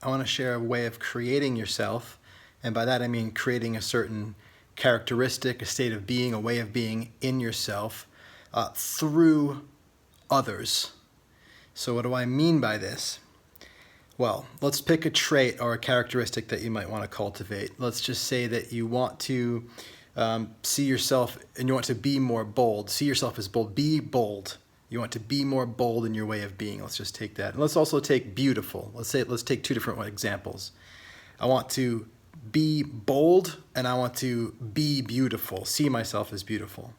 I want to share a way of creating yourself. And by that I mean creating a certain characteristic, a state of being, a way of being in yourself through others. So what do I mean by this? Well, let's pick a trait or a characteristic that you might want to cultivate. Let's just say that you want to see yourself and you want to be more bold. See yourself as bold. Be bold. You want to be more bold in your way of being. Let's just take that. And let's also take beautiful. Let's take two different examples. I want to be bold and I want to be beautiful. See myself as beautiful.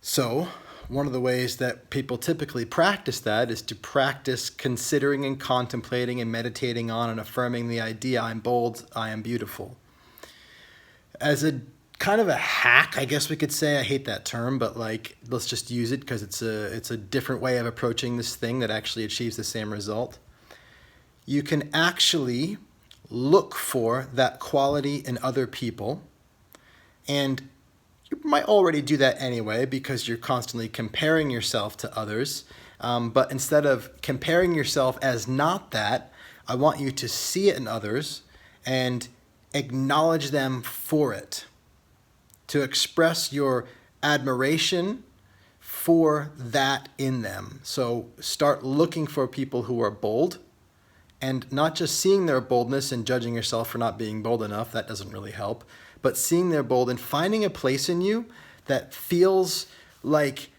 So one of the ways that people typically practice that is to practice considering and contemplating and meditating on and affirming the idea, I'm bold, I am beautiful. As a kind of a hack, I guess we could say, I hate that term, but let's just use it because it's a different way of approaching this thing that actually achieves the same result. You can actually look for that quality in other people, and you might already do that anyway because you're constantly comparing yourself to others. But instead of comparing yourself as not that, I want you to see it in others and acknowledge them for it. To express your admiration for that in them. So start looking for people who are bold and not just seeing their boldness and judging yourself for not being bold enough. That doesn't really help. But seeing their bold and finding a place in you that feels like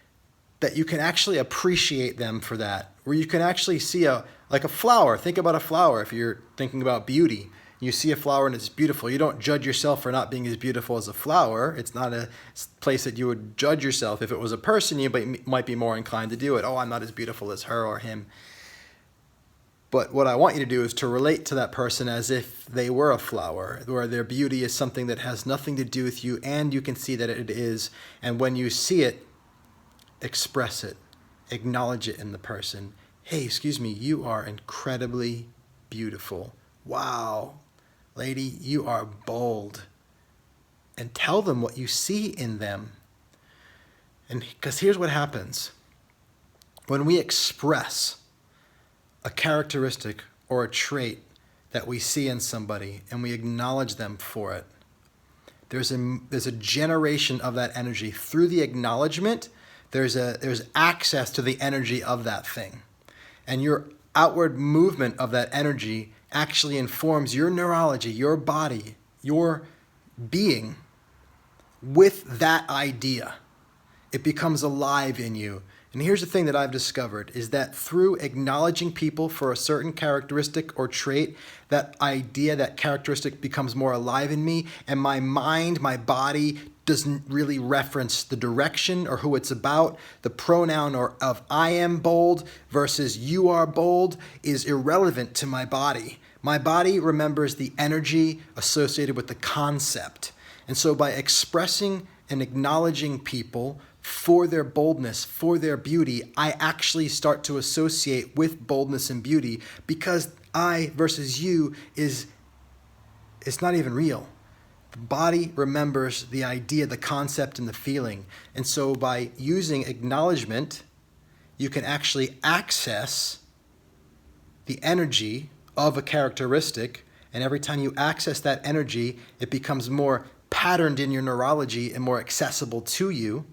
that you can actually appreciate them for that. Where you can actually see like a flower. Think about a flower if you're thinking about beauty. You see a flower and it's beautiful. You don't judge yourself for not being as beautiful as a flower. It's not a place that you would judge yourself. If it was a person, you might be more inclined to do it. Oh, I'm not as beautiful as her or him. But what I want you to do is to relate to that person as if they were a flower, where their beauty is something that has nothing to do with you and you can see that it is. And when you see it, express it. Acknowledge it in the person. Hey, excuse me, you are incredibly beautiful. Wow. Lady, you are bold. And tell them what you see in them. And because here's what happens. When we express a characteristic or a trait that we see in somebody and we acknowledge them for it, there's a generation of that energy. Through the acknowledgement, there's access to the energy of that thing. And your outward movement of that energy actually informs your neurology, your body, your being with that idea. It becomes alive in you. And here's the thing that I've discovered is that through acknowledging people for a certain characteristic or trait, that idea, that characteristic becomes more alive in me, and my mind, my body doesn't really reference the direction or who it's about. The pronoun of I am bold versus you are bold is irrelevant to my body. My body remembers the energy associated with the concept. And so by expressing and acknowledging people for their boldness, for their beauty, I actually start to associate with boldness and beauty because I versus you is not even real. The body remembers the idea, the concept, and the feeling. And so by using acknowledgement, you can actually access the energy of a characteristic, and every time you access that energy, it becomes more patterned in your neurology and more accessible to you,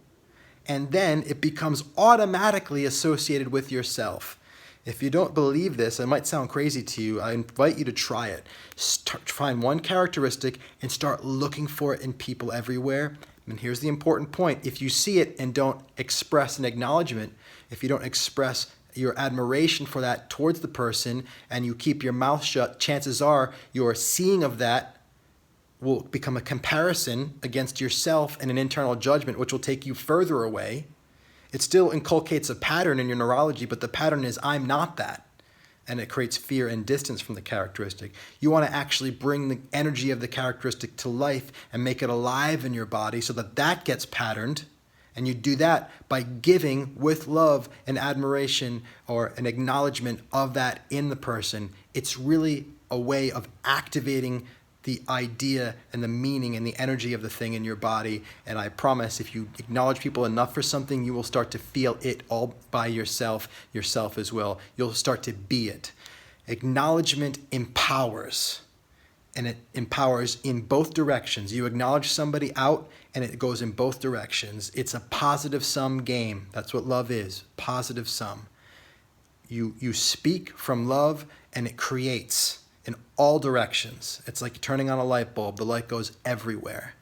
and then it becomes automatically associated with yourself. If you don't believe this, it might sound crazy to you, I invite you to try it. Find one characteristic and start looking for it in people everywhere. And here's the important point. If you see it and don't express an acknowledgement, if you don't express your admiration for that towards the person and you keep your mouth shut, chances are your seeing of that will become a comparison against yourself and an internal judgment, which will take you further away. It still inculcates a pattern in your neurology, but the pattern is I'm not that. And it creates fear and distance from the characteristic. You want to actually bring the energy of the characteristic to life and make it alive in your body so that that gets patterned. And you do that by giving with love and admiration or an acknowledgement of that in the person. It's really a way of activating the idea and the meaning and the energy of the thing in your body. And I promise if you acknowledge people enough for something, you will start to feel it all by yourself as well. You'll start to be it. Acknowledgement empowers, and it empowers in both directions. You acknowledge somebody out, and it goes in both directions. It's a positive sum game. That's what love is, positive sum. You speak from love, and it creates in all directions. It's like turning on a light bulb. The light goes everywhere.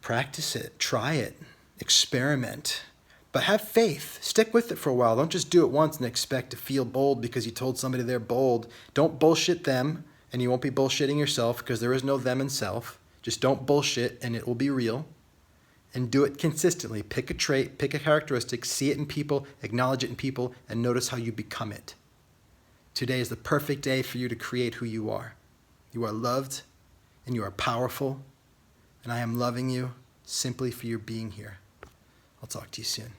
Practice it. Try it. Experiment. But have faith. Stick with it for a while. Don't just do it once and expect to feel bold because you told somebody they're bold. Don't bullshit them, and you won't be bullshitting yourself because there is no them in self. Just don't bullshit, and it will be real. And do it consistently. Pick a trait, pick a characteristic, see it in people, acknowledge it in people, and notice how you become it. Today is the perfect day for you to create who you are. You are loved, and you are powerful, and I am loving you simply for your being here. I'll talk to you soon.